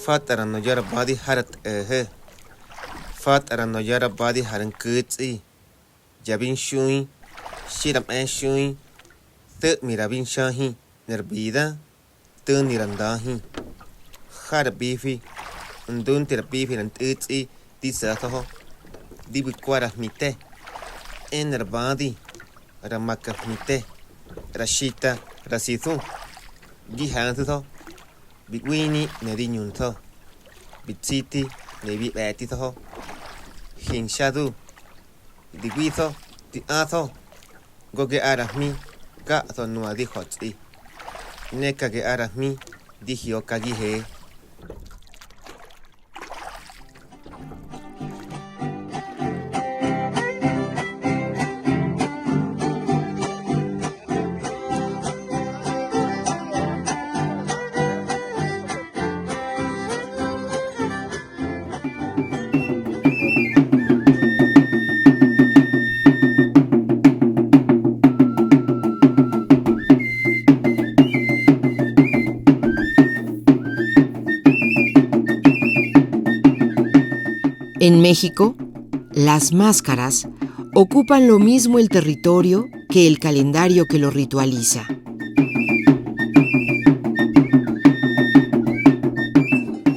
Fatara no yara badi harat Fatara no yara badi haran kutsi Jabin shui Shiram shui Te mirabin shahi Nerbida Te nirandahi Har bifi Undun tira bifi nan tutsi Disataho Dibikwara mite Enerbadi Ramaka mite Rashita Rasitu Gihantuto Bitwini Nedinyunto Bitsiti Nebi Batito Hinshadu Digwito Di Ato Goge Arahmi Ka Nuadi Hotsi Neka ge Arahmi Dihio Kagihe. En México, las máscaras ocupan lo mismo el territorio que el calendario que lo ritualiza.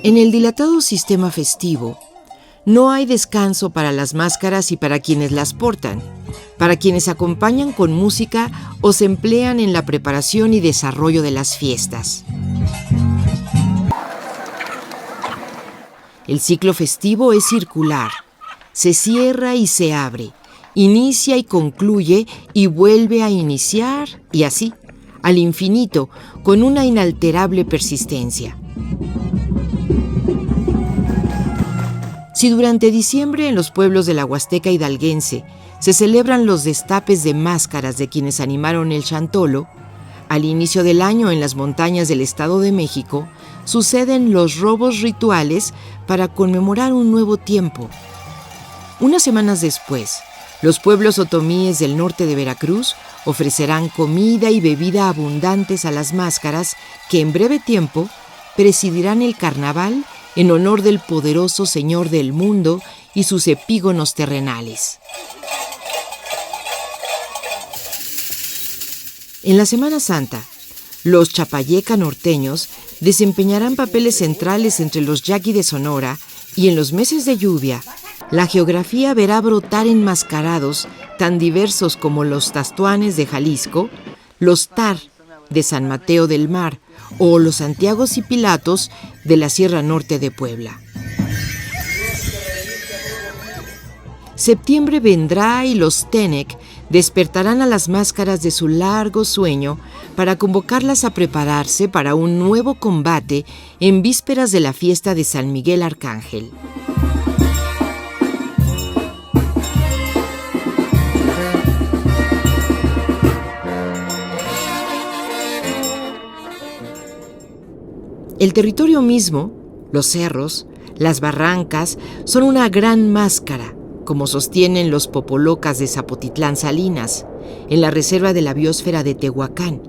En el dilatado sistema festivo, no hay descanso para las máscaras y para quienes las portan, para quienes acompañan con música o se emplean en la preparación y desarrollo de las fiestas. El ciclo festivo es circular, se cierra y se abre, inicia y concluye y vuelve a iniciar y así, al infinito, con una inalterable persistencia. Si durante diciembre en los pueblos de la Huasteca hidalguense se celebran los destapes de máscaras de quienes animaron el Chantolo, al inicio del año en las montañas del Estado de México suceden los robos rituales para conmemorar un nuevo tiempo. Unas semanas después, los pueblos otomíes del norte de Veracruz ofrecerán comida y bebida abundantes a las máscaras que en breve tiempo presidirán el carnaval en honor del poderoso Señor del mundo y sus epígonos terrenales. En la Semana Santa, los chapayeca norteños desempeñarán papeles centrales entre los yaqui de Sonora y en los meses de lluvia, la geografía verá brotar enmascarados tan diversos como los tastuanes de Jalisco, los tar de San Mateo del Mar o los Santiagos y Pilatos de la Sierra Norte de Puebla. Septiembre vendrá y los Tenec despertarán a las máscaras de su largo sueño para convocarlas a prepararse para un nuevo combate en vísperas de la fiesta de San Miguel Arcángel. El territorio mismo, los cerros, las barrancas, son una gran máscara, como sostienen los popolocas de Zapotitlán Salinas, en la Reserva de la Biosfera de Tehuacán,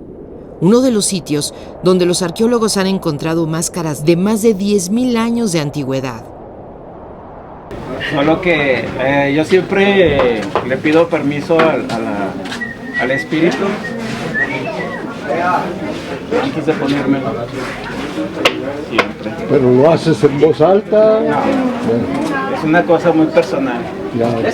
uno de los sitios donde los arqueólogos han encontrado máscaras de más de 10,000 años de antigüedad. Solo que yo siempre le pido permiso al espíritu antes de ponérmelo. Siempre. ¿Pero lo haces en voz alta? No, bueno. Es una cosa muy personal. Ya, okay.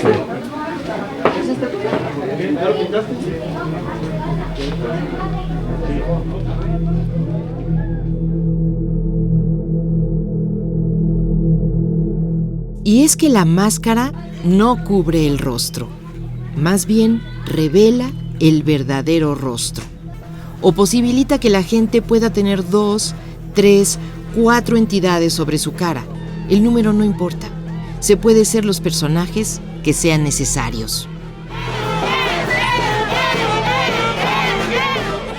Y es que la máscara no cubre el rostro, más bien revela el verdadero rostro, o posibilita que la gente pueda tener 2, 3, 4 entidades sobre su cara. El número no importa, se puede ser los personajes que sean necesarios.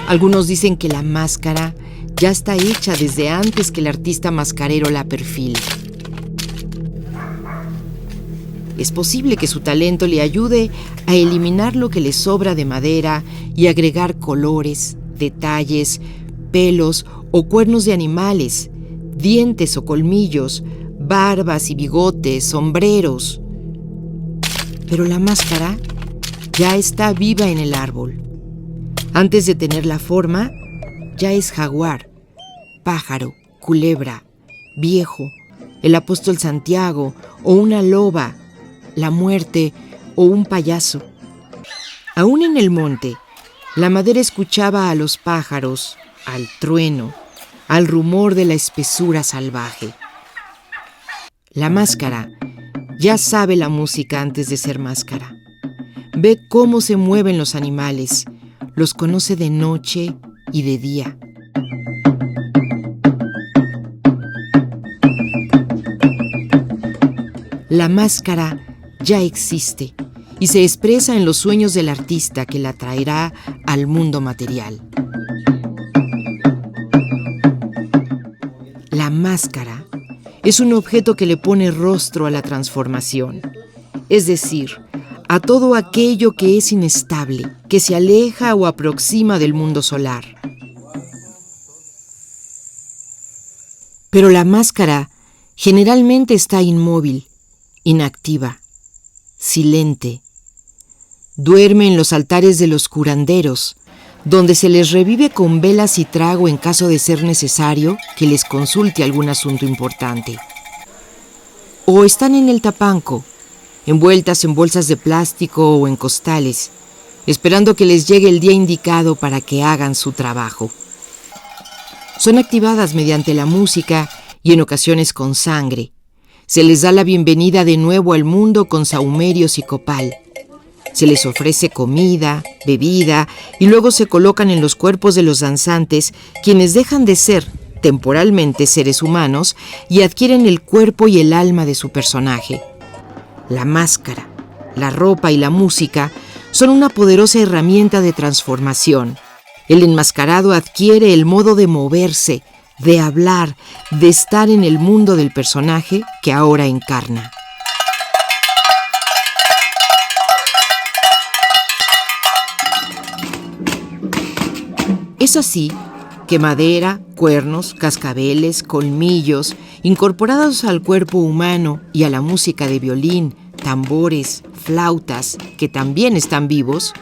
Algunos dicen que la máscara ya está hecha desde antes que el artista mascarero la perfile. Es posible que su talento le ayude a eliminar lo que le sobra de madera y agregar colores, detalles, pelos o cuernos de animales, dientes o colmillos, barbas y bigotes, sombreros. Pero la máscara ya está viva en el árbol. Antes de tener la forma, ya es jaguar, pájaro, culebra, viejo, el apóstol Santiago o una loba, la muerte o un payaso. Aún en el monte, la madera escuchaba a los pájaros, al trueno, al rumor de la espesura salvaje. La máscara ya sabe la música antes de ser máscara. Ve cómo se mueven los animales, los conoce de noche y de día. La máscara ya existe y se expresa en los sueños del artista que la traerá al mundo material. La máscara es un objeto que le pone rostro a la transformación, es decir, a todo aquello que es inestable, que se aleja o aproxima del mundo solar. Pero la máscara generalmente está inmóvil, inactiva, silente. Duerme en los altares de los curanderos, donde se les revive con velas y trago en caso de ser necesario que les consulte algún asunto importante. O están en el tapanco, envueltas en bolsas de plástico o en costales, esperando que les llegue el día indicado para que hagan su trabajo. Son activadas mediante la música y en ocasiones con sangre. Se les da la bienvenida de nuevo al mundo con sahumerios y copal. Se les ofrece comida, bebida y luego se colocan en los cuerpos de los danzantes, quienes dejan de ser temporalmente seres humanos y adquieren el cuerpo y el alma de su personaje. La máscara, la ropa y la música son una poderosa herramienta de transformación. El enmascarado adquiere el modo de moverse, de hablar, de estar en el mundo del personaje que ahora encarna. Es así que madera, cuernos, cascabeles, colmillos, incorporados al cuerpo humano y a la música de violín, tambores, flautas, que también están vivos,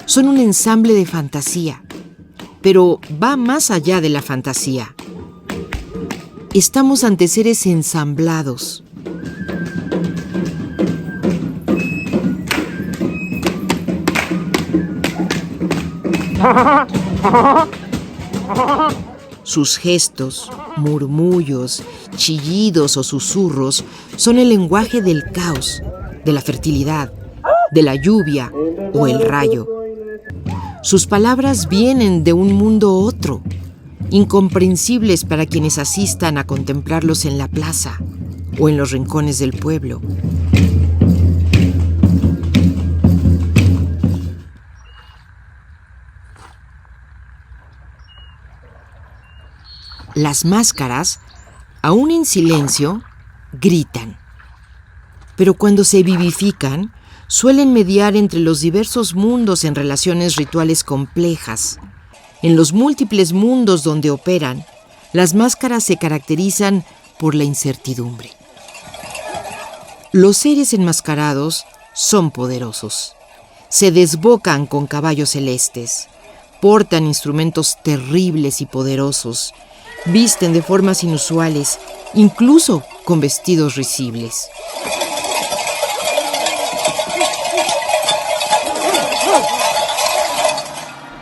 son un ensamble de fantasía. Pero va más allá de la fantasía. Estamos ante seres ensamblados. Sus gestos, murmullos, chillidos o susurros son el lenguaje del caos, de la fertilidad, de la lluvia o el rayo. Sus palabras vienen de un mundo otro, incomprensibles para quienes asistan a contemplarlos en la plaza o en los rincones del pueblo. Las máscaras, aún en silencio, gritan. Pero cuando se vivifican, suelen mediar entre los diversos mundos en relaciones rituales complejas. En los múltiples mundos donde operan, las máscaras se caracterizan por la incertidumbre. Los seres enmascarados son poderosos. Se desbocan con caballos celestes, portan instrumentos terribles y poderosos, visten de formas inusuales, incluso con vestidos risibles.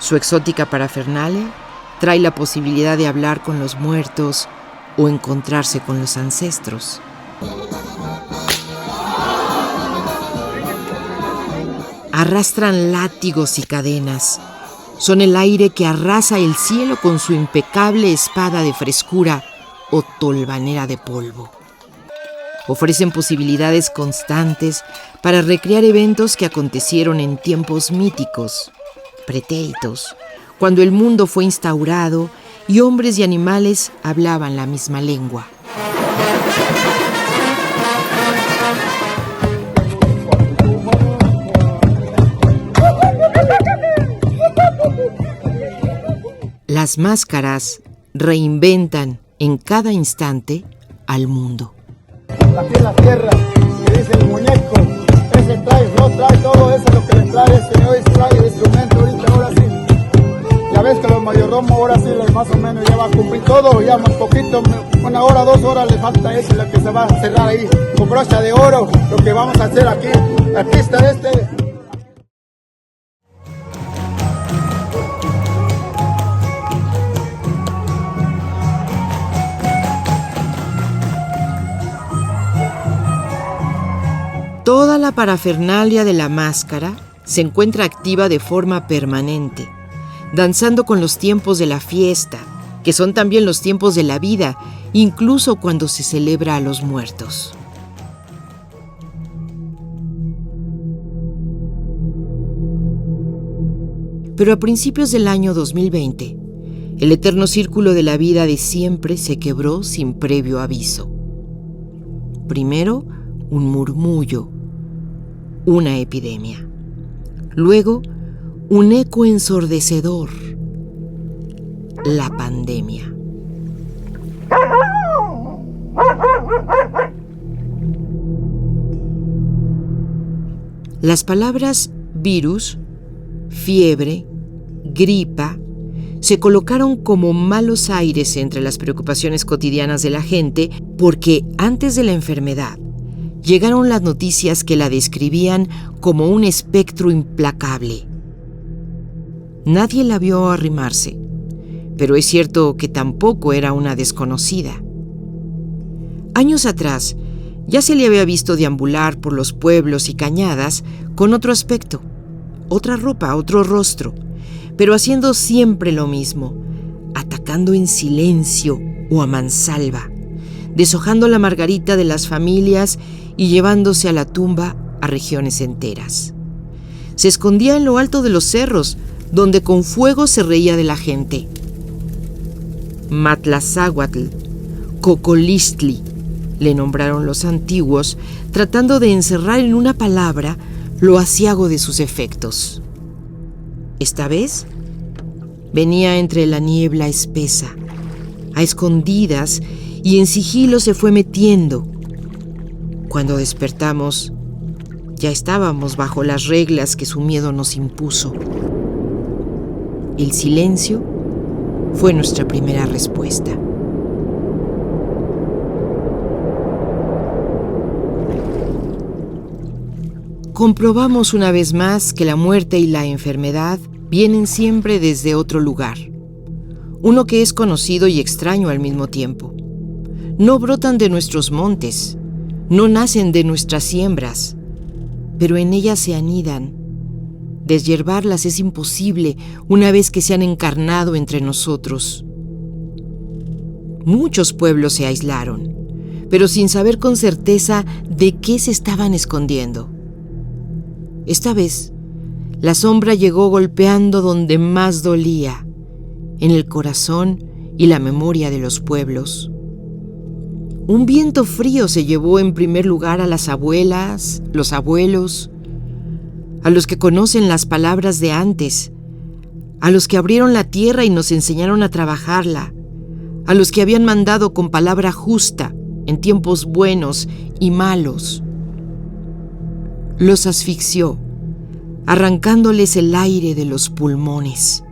Su exótica parafernalia trae la posibilidad de hablar con los muertos o encontrarse con los ancestros. arrastran látigos y cadenas. Son el aire que arrasa el cielo con su impecable espada de frescura o tolvanera de polvo. Ofrecen posibilidades constantes para recrear eventos que acontecieron en tiempos míticos, pretéitos, cuando el mundo fue instaurado y hombres y animales hablaban la misma lengua. Las máscaras reinventan en cada instante al mundo. Aquí en la tierra, que dice el muñeco, ese trae, no trae todo eso, lo que le trae este hoy trae el instrumento ahorita, ahora sí. Ya ves que los mayordomos ahora sí, más o menos ya va a cumplir todo, ya más poquito, 1 hora, 2 horas le falta eso, lo que se va a cerrar ahí, con brocha de oro, lo que vamos a hacer aquí. Aquí está este. Toda la parafernalia de la máscara se encuentra activa de forma permanente, danzando con los tiempos de la fiesta, que son también los tiempos de la vida, incluso cuando se celebra a los muertos. Pero a principios del año 2020, el eterno círculo de la vida de siempre se quebró sin previo aviso. Primero, un murmullo, una epidemia. Luego, un eco ensordecedor, la pandemia. Las palabras virus, fiebre, gripa, se colocaron como malos aires entre las preocupaciones cotidianas de la gente porque antes de la enfermedad llegaron las noticias que la describían como un espectro implacable. Nadie la vio arrimarse, pero es cierto que tampoco era una desconocida. Años atrás, ya se le había visto deambular por los pueblos y cañadas con otro aspecto, otra ropa, otro rostro, pero haciendo siempre lo mismo, atacando en silencio o a mansalva, deshojando la margarita de las familias y llevándose a la tumba a regiones enteras. Se escondía en lo alto de los cerros, donde con fuego se reía de la gente. Matlazáhuatl, Cocolistli, le nombraron los antiguos, tratando de encerrar en una palabra lo aciago de sus efectos. Esta vez venía entre la niebla espesa, a escondidas, y en sigilo se fue metiendo. Cuando despertamos, ya estábamos bajo las reglas que su miedo nos impuso. El silencio fue nuestra primera respuesta. Comprobamos una vez más que la muerte y la enfermedad vienen siempre desde otro lugar, uno que es conocido y extraño al mismo tiempo. No brotan de nuestros montes, no nacen de nuestras siembras, pero en ellas se anidan. Deshiervarlas es imposible una vez que se han encarnado entre nosotros. Muchos pueblos se aislaron, pero sin saber con certeza de qué se estaban escondiendo. Esta vez, la sombra llegó golpeando donde más dolía, en el corazón y la memoria de los pueblos. Un viento frío se llevó en primer lugar a las abuelas, los abuelos, a los que conocen las palabras de antes, a los que abrieron la tierra y nos enseñaron a trabajarla, a los que habían mandado con palabra justa en tiempos buenos y malos. Los asfixió, arrancándoles el aire de los pulmones.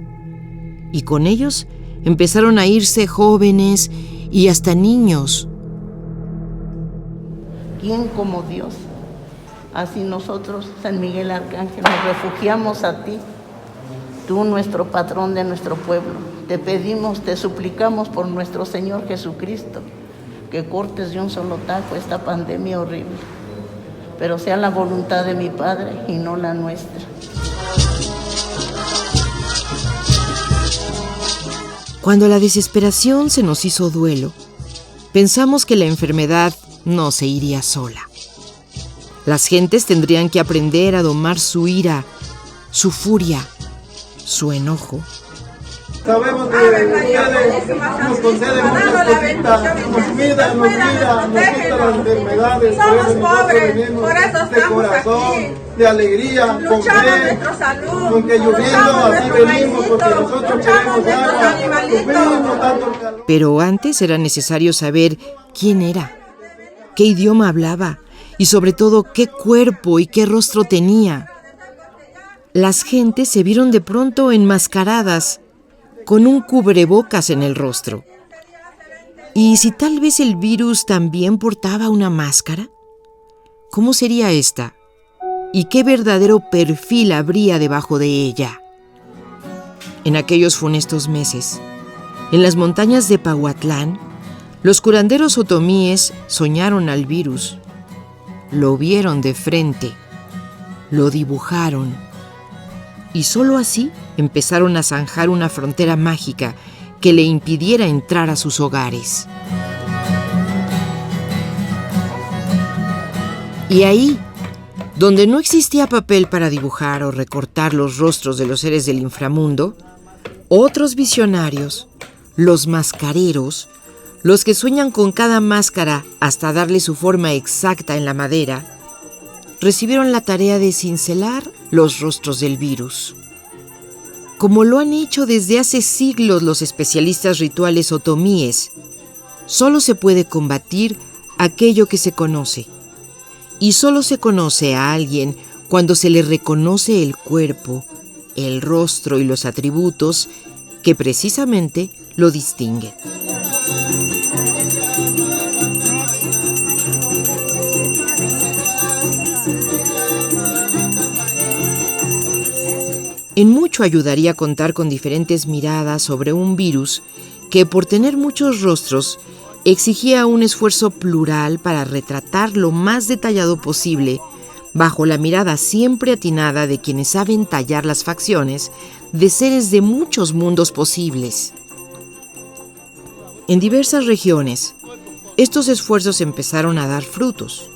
Y con ellos empezaron a irse jóvenes y hasta niños. ¿Quién como Dios? Así nosotros, San Miguel Arcángel, nos refugiamos a ti, tú nuestro patrón de nuestro pueblo. Te pedimos, te suplicamos por nuestro Señor Jesucristo, que cortes de un solo tajo esta pandemia horrible. pero sea la voluntad de mi Padre y no la nuestra. Cuando la desesperación se nos hizo duelo, pensamos que la enfermedad no se iría sola. Las gentes tendrían que aprender a domar su ira, su furia, su enojo. Sabemos que ustedes nos conceden muchas cositas, nos cuidan, nos quitan las enfermedades. Somos por eso pobres, venimos por eso de estamos corazón, aquí. de alegría, con Luchamos fe, nuestra salud, con que lloviendo luchamos así nuestro venimos, porque maicito, nosotros luchamos queremos nuestros agua, animalitos. sufrimos tanto el calor. Pero antes era necesario saber quién era, qué idioma hablaba y sobre todo qué cuerpo y qué rostro tenía. Las gentes se vieron de pronto enmascaradas, con un cubrebocas en el rostro. ¿Y si tal vez el virus también portaba una máscara? ¿Cómo sería esta? ¿Y qué verdadero perfil habría debajo de ella? En aquellos funestos meses, en las montañas de Pahuatlán, los curanderos otomíes soñaron al virus. Lo vieron de frente, lo dibujaron, y solo así empezaron a zanjar una frontera mágica que le impidiera entrar a sus hogares. Y ahí, donde no existía papel para dibujar o recortar los rostros de los seres del inframundo, otros visionarios, los mascareros, los que sueñan con cada máscara hasta darle su forma exacta en la madera, recibieron la tarea de cincelar los rostros del virus. Como lo han hecho desde hace siglos los especialistas rituales otomíes, solo se puede combatir aquello que se conoce. Y solo se conoce a alguien cuando se le reconoce el cuerpo, el rostro y los atributos que precisamente lo distinguen. En mucho ayudaría a contar con diferentes miradas sobre un virus que, por tener muchos rostros, exigía un esfuerzo plural para retratar lo más detallado posible, bajo la mirada siempre atinada de quienes saben tallar las facciones de seres de muchos mundos posibles. En diversas regiones, estos esfuerzos empezaron a dar frutos.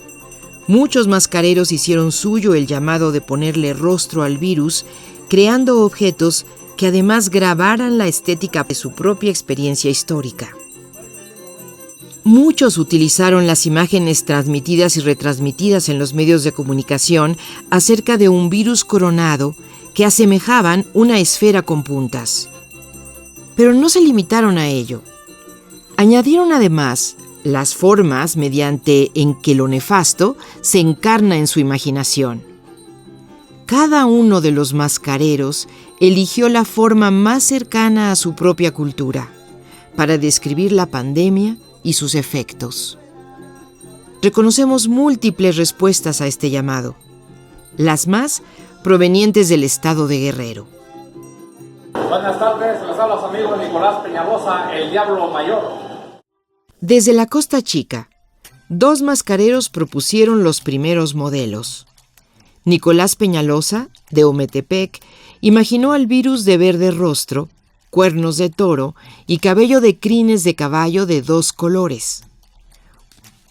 Muchos mascareros hicieron suyo el llamado de ponerle rostro al virus, creando objetos que además grabaran la estética de su propia experiencia histórica. Muchos utilizaron las imágenes transmitidas y retransmitidas en los medios de comunicación acerca de un virus coronado que asemejaban una esfera con puntas. Pero no se limitaron a ello. Añadieron además las formas mediante en que lo nefasto se encarna en su imaginación. Cada uno de los mascareros eligió la forma más cercana a su propia cultura para describir la pandemia y sus efectos. Reconocemos múltiples respuestas a este llamado, las más provenientes del estado de Guerrero. Buenas tardes, les habla su amigo Nicolás Peñalosa, el Diablo Mayor. Desde la Costa Chica, 2 mascareros propusieron los primeros modelos. Nicolás Peñalosa, de Ometepec, imaginó al virus de verde rostro, cuernos de toro y cabello de crines de caballo de 2 colores.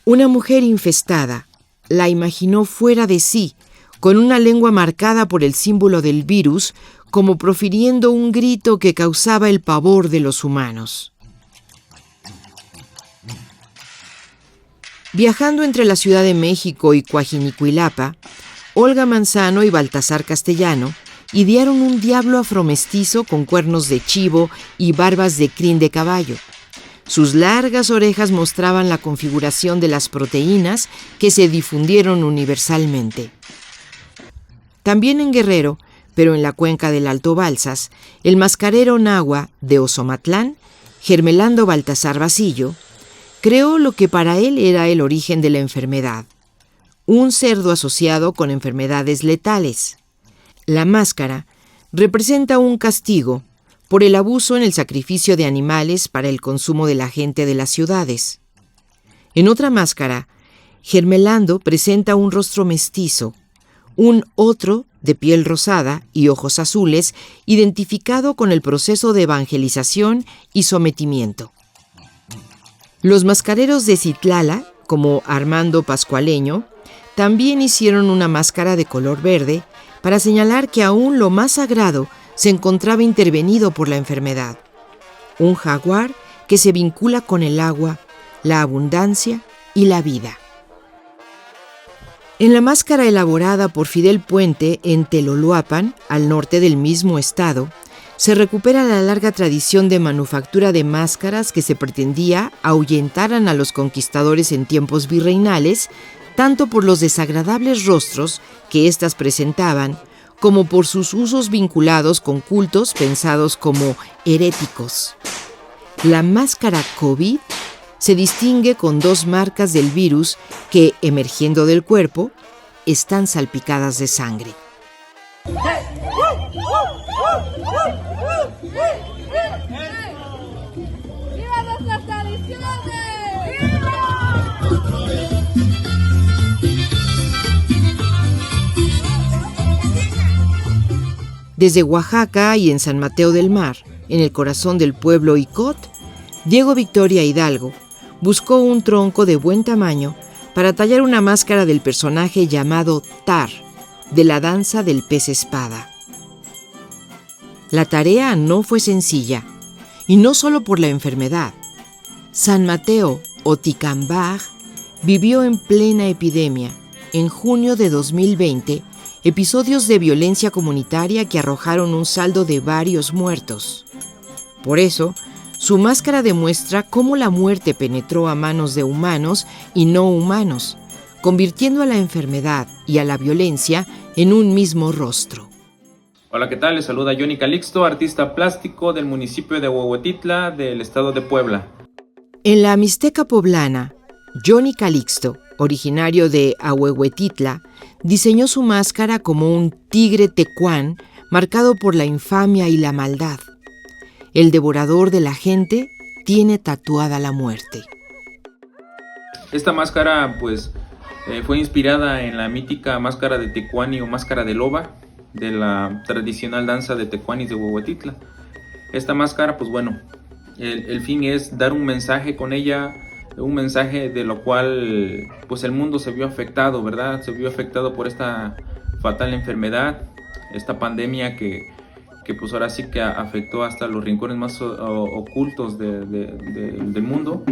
Una mujer infestada la imaginó fuera de sí, con una lengua marcada por el símbolo del virus, como profiriendo un grito que causaba el pavor de los humanos. Viajando entre la Ciudad de México y Coajinicuilapa, Olga Manzano y Baltasar Castellano idearon un diablo afromestizo con cuernos de chivo y barbas de crin de caballo. Sus largas orejas mostraban la configuración de las proteínas que se difundieron universalmente. También en Guerrero, pero en la cuenca del Alto Balsas, el mascarero nahua de Ozomatlán, Germelando Baltasar Basillo, creó lo que para él era el origen de la enfermedad: un cerdo asociado con enfermedades letales. La máscara representa un castigo por el abuso en el sacrificio de animales para el consumo de la gente de las ciudades. En otra máscara, Germelando presenta un rostro mestizo, un otro de piel rosada y ojos azules, identificado con el proceso de evangelización y sometimiento. Los mascareros de Citlala, como Armando Pascualeño, también hicieron una máscara de color verde para señalar que aún lo más sagrado se encontraba intervenido por la enfermedad. Un jaguar que se vincula con el agua, la abundancia y la vida. En la máscara elaborada por Fidel Puente en Teloloapan, al norte del mismo estado, se recupera la larga tradición de manufactura de máscaras que se pretendía ahuyentaran a los conquistadores en tiempos virreinales, tanto por los desagradables rostros que éstas presentaban, como por sus usos vinculados con cultos pensados como heréticos. La máscara COVID se distingue con 2 marcas del virus que, emergiendo del cuerpo, están salpicadas de sangre. ¡Viva nuestras tradiciones! Desde Oaxaca y en San Mateo del Mar, en el corazón del pueblo Icot, Diego Victoria Hidalgo buscó un tronco de buen tamaño para tallar una máscara del personaje llamado Tar, de la danza del pez espada. La tarea no fue sencilla, y no solo por la enfermedad. San Mateo, o Ticambaj, vivió en plena epidemia. En junio de 2020, episodios de violencia comunitaria que arrojaron un saldo de varios muertos. Por eso, su máscara demuestra cómo la muerte penetró a manos de humanos y no humanos, convirtiendo a la enfermedad y a la violencia en un mismo rostro. Hola, ¿qué tal? Les saluda Johnny Calixto, artista plástico del municipio de Ahuehuetitla, del estado de Puebla. En la Mixteca poblana, Johnny Calixto, originario de Ahuehuetitla, diseñó su máscara como un tigre tecuán marcado por la infamia y la maldad. El devorador de la gente tiene tatuada la muerte. Esta máscara, fue inspirada en la mítica máscara de Tecuani o máscara de loba, de la tradicional danza de Tecuanis de Ahuehuetitla. Esta máscara, el fin es dar un mensaje con ella, un mensaje de lo cual el mundo se vio afectado, ¿verdad? Se vio afectado por esta fatal enfermedad, esta pandemia que ahora sí que afectó hasta los rincones más ocultos del mundo.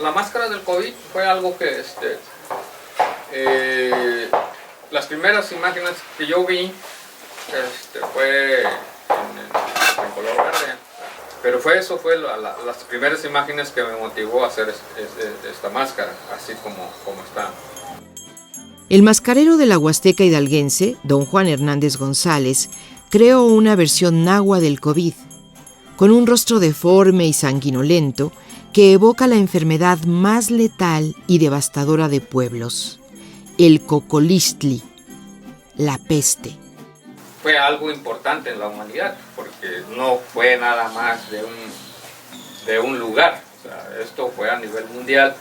La máscara del COVID fue algo que las primeras imágenes que yo vi fue en color verde, pero fue las primeras imágenes que me motivó a hacer esta máscara, así como está. El mascarero de la Huasteca hidalguense, don Juan Hernández González, creó una versión nahua del COVID, con un rostro deforme y sanguinolento que evoca la enfermedad más letal y devastadora de pueblos, el cocolistli, la peste. Fue algo importante en la humanidad, porque no fue nada más de un lugar. O sea, esto fue a nivel mundial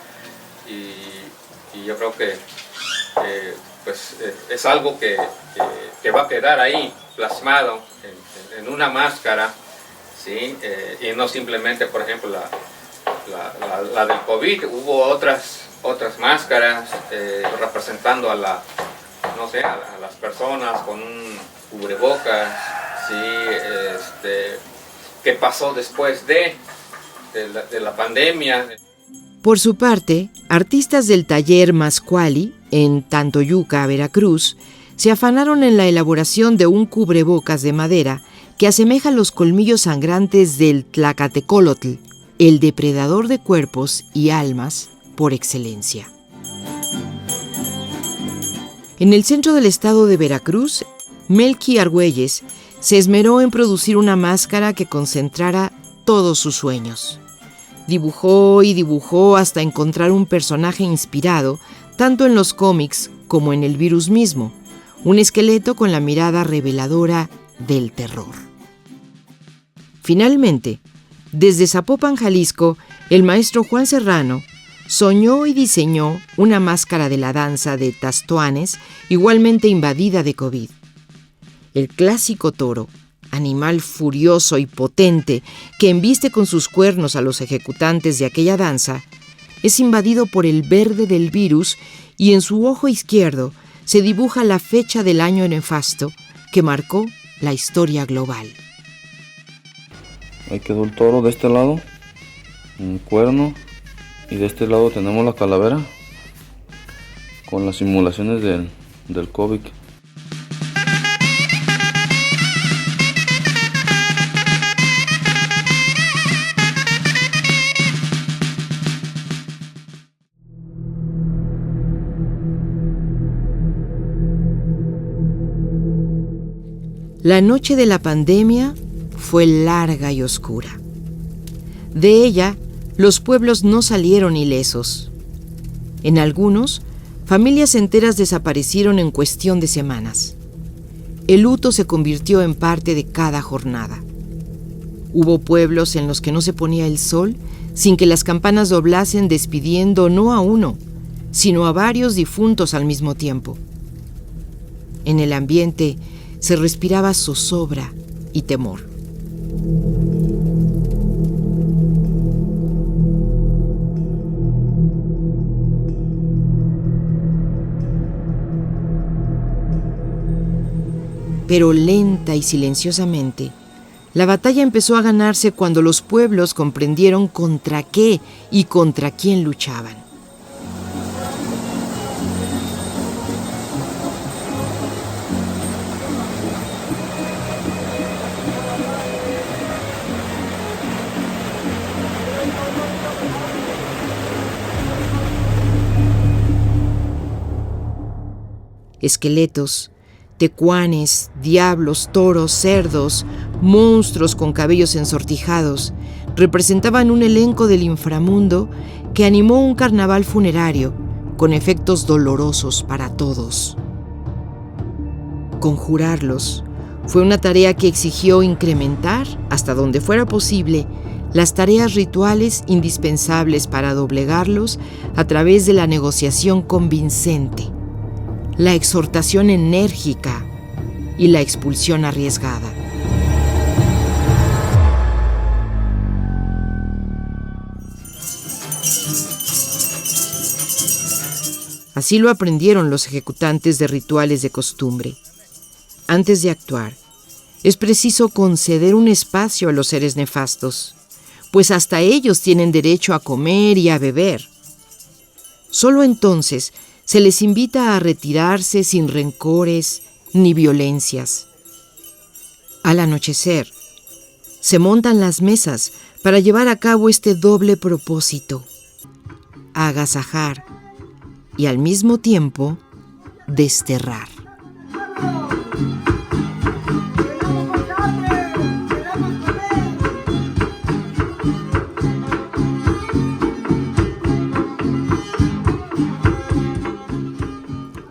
y yo creo que es algo que va a quedar ahí plasmado en una máscara, ¿sí? Y no simplemente, por ejemplo, la del COVID. Hubo otras máscaras representando a las personas con un cubrebocas, ¿sí? ¿Qué pasó después de la pandemia? Por su parte, artistas del taller Mascuali, en Tantoyuca, Veracruz, se afanaron en la elaboración de un cubrebocas de madera que asemeja los colmillos sangrantes del Tlacatecolotl, el depredador de cuerpos y almas por excelencia. En el centro del estado de Veracruz, Melqui Argüelles se esmeró en producir una máscara que concentrara todos sus sueños. Dibujó y dibujó hasta encontrar un personaje inspirado tanto en los cómics como en el virus mismo, un esqueleto con la mirada reveladora del terror. Finalmente, desde Zapopan, Jalisco, el maestro Juan Serrano soñó y diseñó una máscara de la danza de Tastoanes igualmente invadida de COVID. El clásico toro, animal furioso y potente que embiste con sus cuernos a los ejecutantes de aquella danza, es invadido por el verde del virus y en su ojo izquierdo se dibuja la fecha del año nefasto que marcó la historia global. Ahí quedó el toro de este lado, un cuerno, y de este lado tenemos la calavera con las simulaciones del COVID. La noche de la pandemia fue larga y oscura. De ella, los pueblos no salieron ilesos. En algunos, familias enteras desaparecieron en cuestión de semanas. El luto se convirtió en parte de cada jornada. Hubo pueblos en los que no se ponía el sol sin que las campanas doblasen despidiendo no a uno, sino a varios difuntos al mismo tiempo. En el ambiente se respiraba zozobra y temor. Pero lenta y silenciosamente, la batalla empezó a ganarse cuando los pueblos comprendieron contra qué y contra quién luchaban. Esqueletos, tecuanes, diablos, toros, cerdos, monstruos con cabellos ensortijados, representaban un elenco del inframundo que animó un carnaval funerario con efectos dolorosos para todos. Conjurarlos fue una tarea que exigió incrementar, hasta donde fuera posible, las tareas rituales indispensables para doblegarlos a través de la negociación convincente, la exhortación enérgica y la expulsión arriesgada. Así lo aprendieron los ejecutantes de rituales de costumbre. Antes de actuar, es preciso conceder un espacio a los seres nefastos, pues hasta ellos tienen derecho a comer y a beber. Solo entonces se les invita a retirarse sin rencores ni violencias. Al anochecer, se montan las mesas para llevar a cabo este doble propósito: agasajar y al mismo tiempo desterrar.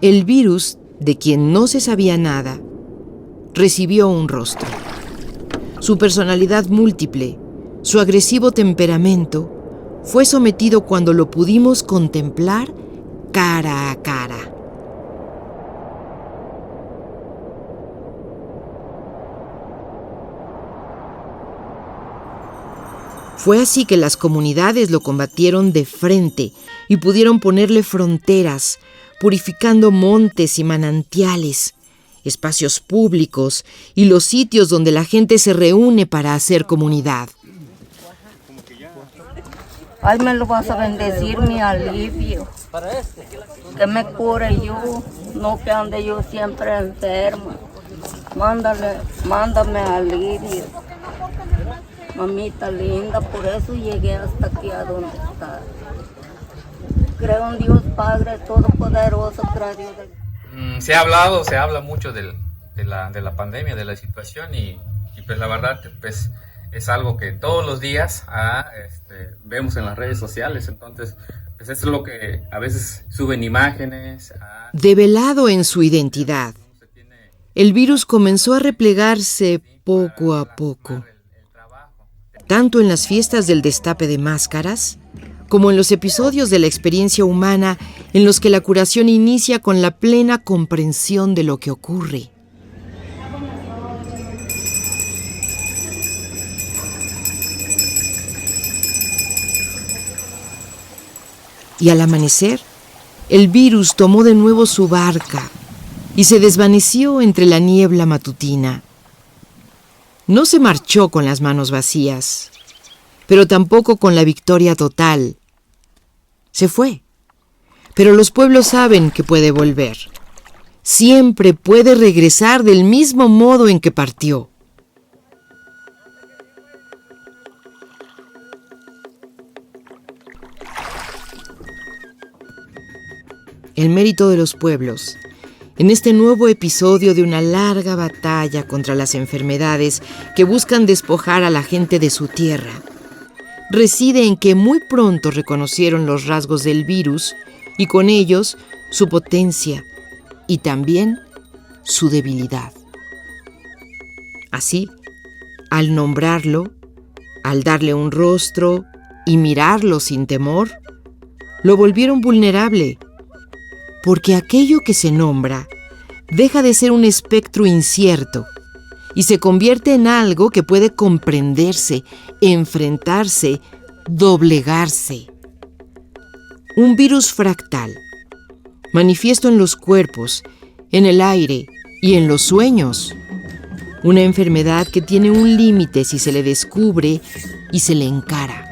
El virus, de quien no se sabía nada, recibió un rostro. Su personalidad múltiple, su agresivo temperamento, fue sometido cuando lo pudimos contemplar cara a cara. Fue así que las comunidades lo combatieron de frente y pudieron ponerle fronteras, purificando montes y manantiales, espacios públicos y los sitios donde la gente se reúne para hacer comunidad. Ay, me lo vas a bendecir, mi alivio. Que me cure yo, no que ande yo siempre enferma. Mándame alivio. Mamita linda, por eso llegué hasta aquí a donde está. Creo en Dios Padre Todopoderoso, gracias. Se habla mucho de la pandemia, de la situación y pues la verdad pues es algo que todos los días vemos en las redes sociales, entonces pues eso es lo que a veces suben imágenes. Develado en su identidad el virus comenzó a replegarse poco a poco, tanto en las fiestas del destape de máscaras, como en los episodios de la experiencia humana en los que la curación inicia con la plena comprensión de lo que ocurre. Y al amanecer, el virus tomó de nuevo su barca y se desvaneció entre la niebla matutina. No se marchó con las manos vacías, pero tampoco con la victoria total. Se fue, pero los pueblos saben que puede volver. Siempre puede regresar del mismo modo en que partió. El mérito de los pueblos, en este nuevo episodio de una larga batalla contra las enfermedades que buscan despojar a la gente de su tierra, reside en que muy pronto reconocieron los rasgos del virus y con ellos su potencia y también su debilidad. Así, al nombrarlo, al darle un rostro y mirarlo sin temor, lo volvieron vulnerable, porque aquello que se nombra deja de ser un espectro incierto y se convierte en algo que puede comprenderse, enfrentarse, doblegarse. Un virus fractal, manifiesto en los cuerpos, en el aire y en los sueños. Una enfermedad que tiene un límite si se le descubre y se le encara.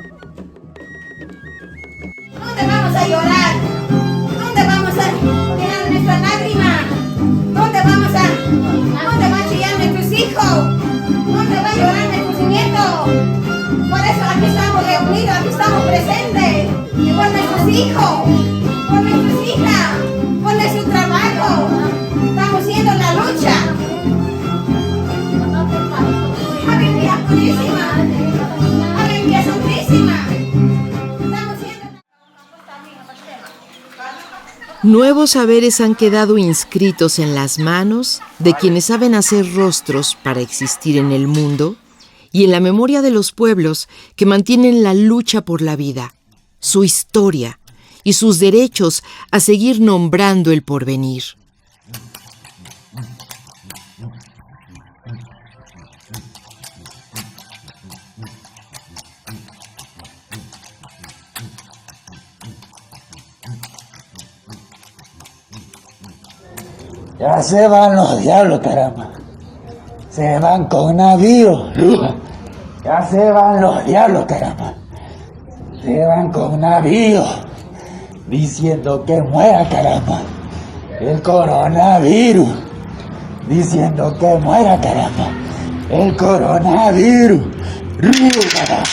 ¿Dónde vamos a llorar? ¿Dónde vamos a tirar nuestra lágrima? ¿Dónde va a chillar nuestros hijos? ¿Dónde va a llorar nuestros nietos? Por eso aquí estamos reunidos, aquí estamos presentes. Y por nuestros hijos, por nuestras hijas, por nuestro trabajo. Estamos haciendo la lucha. Ave María Purísima. Ave María Santísima. Nuevos saberes han quedado inscritos en las manos de quienes saben hacer rostros para existir en el mundo y en la memoria de los pueblos que mantienen la lucha por la vida, su historia y sus derechos a seguir nombrando el porvenir. Ya se van los diablos, caramba. Se van con navío. Ya se van los diablos, caramba. Se van con navío. Diciendo que muera, caramba. El coronavirus. Diciendo que muera, caramba. El coronavirus. Caramba.